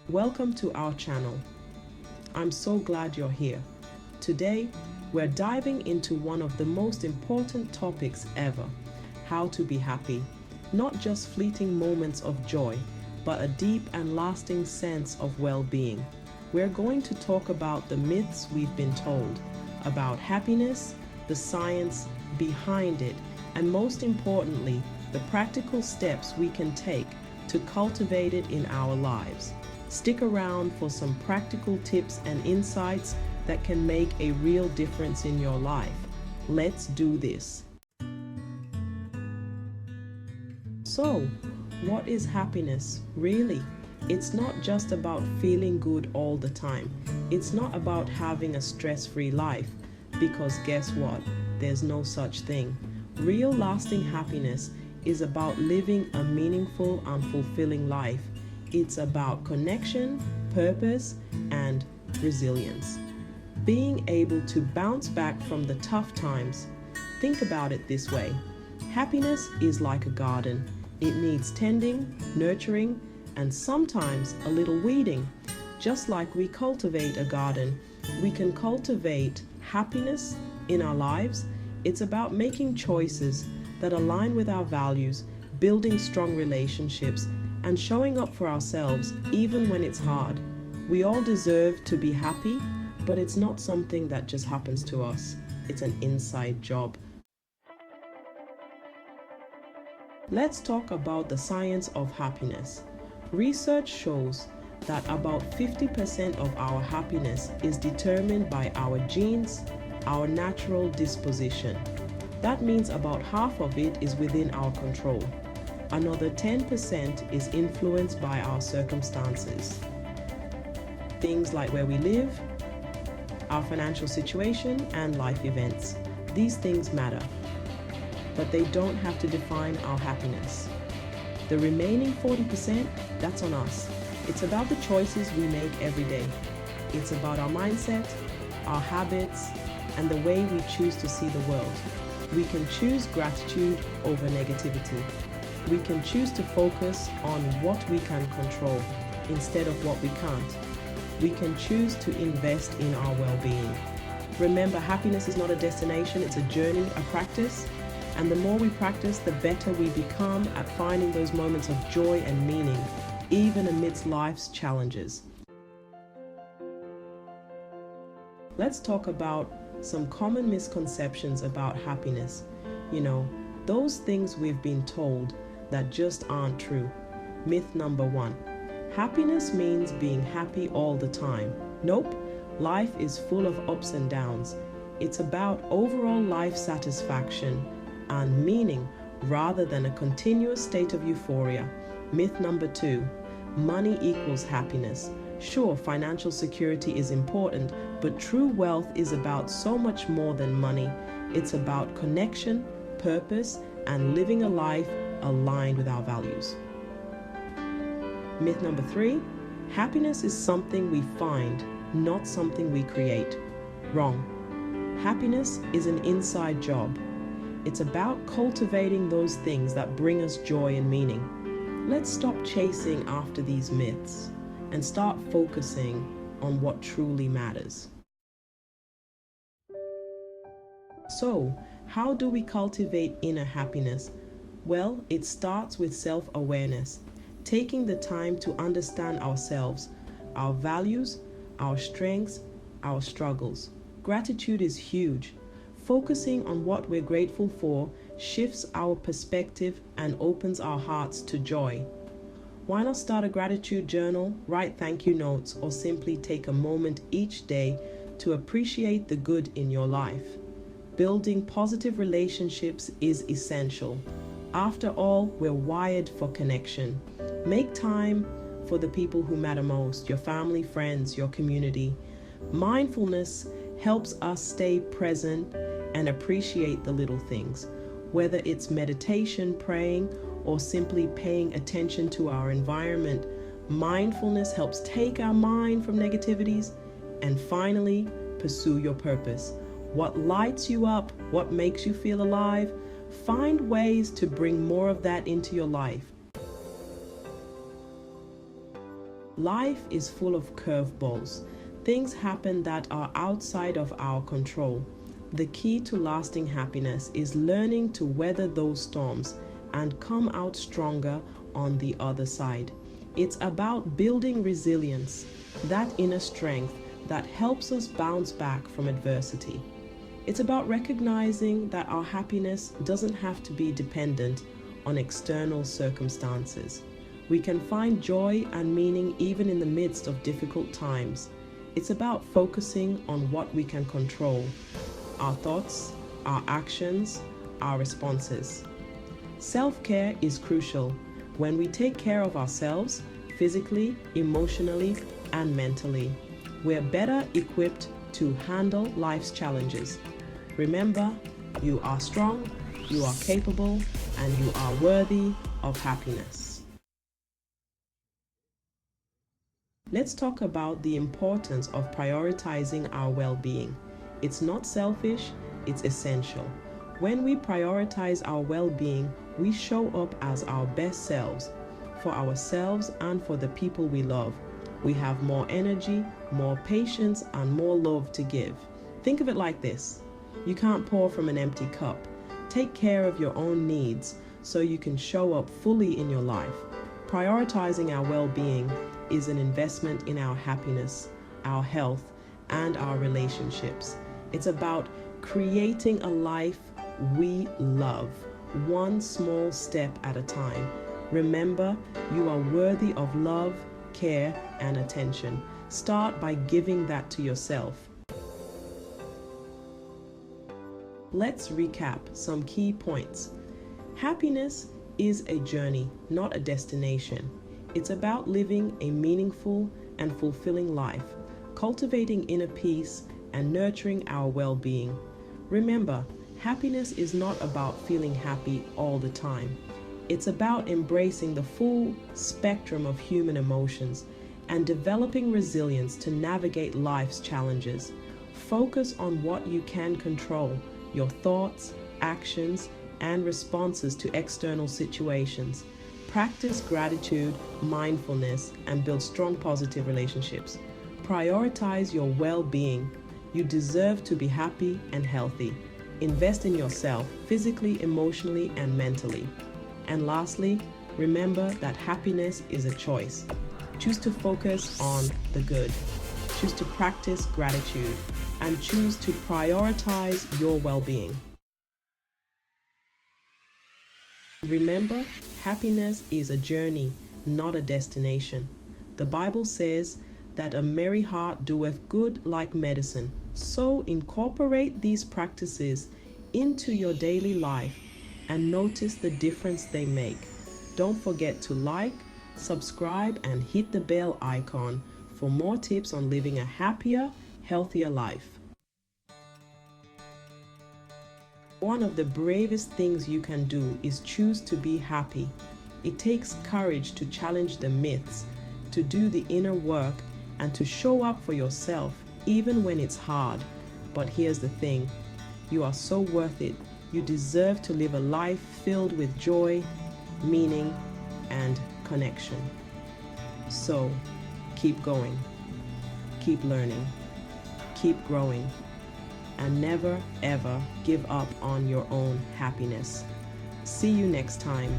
Welcome to our channel. I'm so glad you're here. Today, we're diving into one of the most important topics ever: how to be happy. Not just fleeting moments of joy, but a deep and lasting sense of well-being. We're going to talk about the myths we've been told, about happiness, the science behind it, and most importantly, the practical steps we can take to cultivate it in our lives. Stick around for some practical tips and insights that can make a real difference in your life. Let's do this. So, what is happiness, really? It's not just about feeling good all the time. It's not about having a stress-free life, because guess what? There's no such thing. Real lasting happiness is about living a meaningful and fulfilling life. It's about connection, purpose, and resilience. Being able to bounce back from the tough times. Think about it this way. Happiness is like a garden. It needs tending, nurturing, and sometimes a little weeding. Just like we cultivate a garden, we can cultivate happiness in our lives. It's about making choices that align with our values, building strong relationships, and showing up for ourselves even when it's hard. We all deserve to be happy, but it's not something that just happens to us. It's an inside job. Let's talk about the science of happiness. Research shows that about 50% of our happiness is determined by our genes, our natural disposition. That means about half of it is within our control. Another 10% is influenced by our circumstances. Things like where we live, our financial situation, and life events. These things matter, but they don't have to define our happiness. The remaining 40%, that's on us. It's about the choices we make every day. It's about our mindset, our habits, and the way we choose to see the world. We can choose gratitude over negativity. We can choose to focus on what we can control instead of what we can't. We can choose to invest in our well-being. Remember, happiness is not a destination, it's a journey, a practice. And the more we practice, the better we become at finding those moments of joy and meaning, even amidst life's challenges. Let's talk about some common misconceptions about happiness. Those things we've been told that just aren't true. Myth number 1. Happiness means being happy all the time. Nope. Life is full of ups and downs. It's about overall life satisfaction and meaning rather than a continuous state of euphoria. Myth number 2. Money equals happiness. Sure, financial security is important, but true wealth is about so much more than money. It's about connection, purpose, and living a life aligned with our values. Myth number 3. Happiness is something we find, not something we create. Wrong. Happiness is an inside job. It's about cultivating those things that bring us joy and meaning. Let's stop chasing after these myths and start focusing on what truly matters. So, how do we cultivate inner happiness? Well, it starts with self-awareness, taking the time to understand ourselves, our values, our strengths, our struggles. Gratitude is huge. Focusing on what we're grateful for shifts our perspective and opens our hearts to joy. Why not start a gratitude journal, write thank you notes, or simply take a moment each day to appreciate the good in your life? Building positive relationships is essential. After all, we're wired for connection. Make time for the people who matter most, your family, friends, your community. Mindfulness helps us stay present and appreciate the little things, whether it's meditation, praying, or simply paying attention to our environment. Mindfulness helps take our mind from negativities. And finally, pursue your purpose. What lights you up, what makes you feel alive, find ways to bring more of that into your life. Life is full of curveballs. Things happen that are outside of our control. The key to lasting happiness is learning to weather those storms and come out stronger on the other side. It's about building resilience, that inner strength that helps us bounce back from adversity. It's about recognizing that our happiness doesn't have to be dependent on external circumstances. We can find joy and meaning even in the midst of difficult times. It's about focusing on what we can control: our thoughts, our actions, our responses. Self-care is crucial. When we take care of ourselves, physically, emotionally, and mentally, we're better equipped to handle life's challenges. Remember, you are strong, you are capable, and you are worthy of happiness. Let's talk about the importance of prioritizing our well-being. It's not selfish, it's essential. When we prioritize our well-being, we show up as our best selves, for ourselves and for the people we love. We have more energy, more patience, and more love to give. Think of it like this: you can't pour from an empty cup. Take care of your own needs so you can show up fully in your life. Prioritizing our well-being is an investment in our happiness, our health, and our relationships. It's about creating a life we love, one small step at a time. Remember, you are worthy of love, care, and attention. Start by giving that to yourself. Let's recap some key points. Happiness is a journey, not a destination. It's about living a meaningful and fulfilling life, cultivating inner peace, and nurturing our well-being. Remember, happiness is not about feeling happy all the time. It's about embracing the full spectrum of human emotions and developing resilience to navigate life's challenges. Focus on what you can control: your thoughts, actions, and responses to external situations. Practice gratitude, mindfulness, and build strong positive relationships. Prioritize your well-being. You deserve to be happy and healthy. Invest in yourself physically, emotionally, and mentally. And lastly, remember that happiness is a choice. Choose to focus on the good. Choose to practice gratitude, and choose to prioritize your well-being. Remember, happiness is a journey, not a destination. The Bible says that a merry heart doeth good like medicine. So incorporate these practices into your daily life and notice the difference they make. Don't forget to like, subscribe, and hit the bell icon for more tips on living a happier, healthier life. One of the bravest things you can do is choose to be happy. It takes courage to challenge the myths, to do the inner work, and to show up for yourself, even when it's hard. But here's the thing: you are so worth it. You deserve to live a life filled with joy, meaning, and connection. So, keep going, keep learning, keep growing, and never ever give up on your own happiness. See you next time.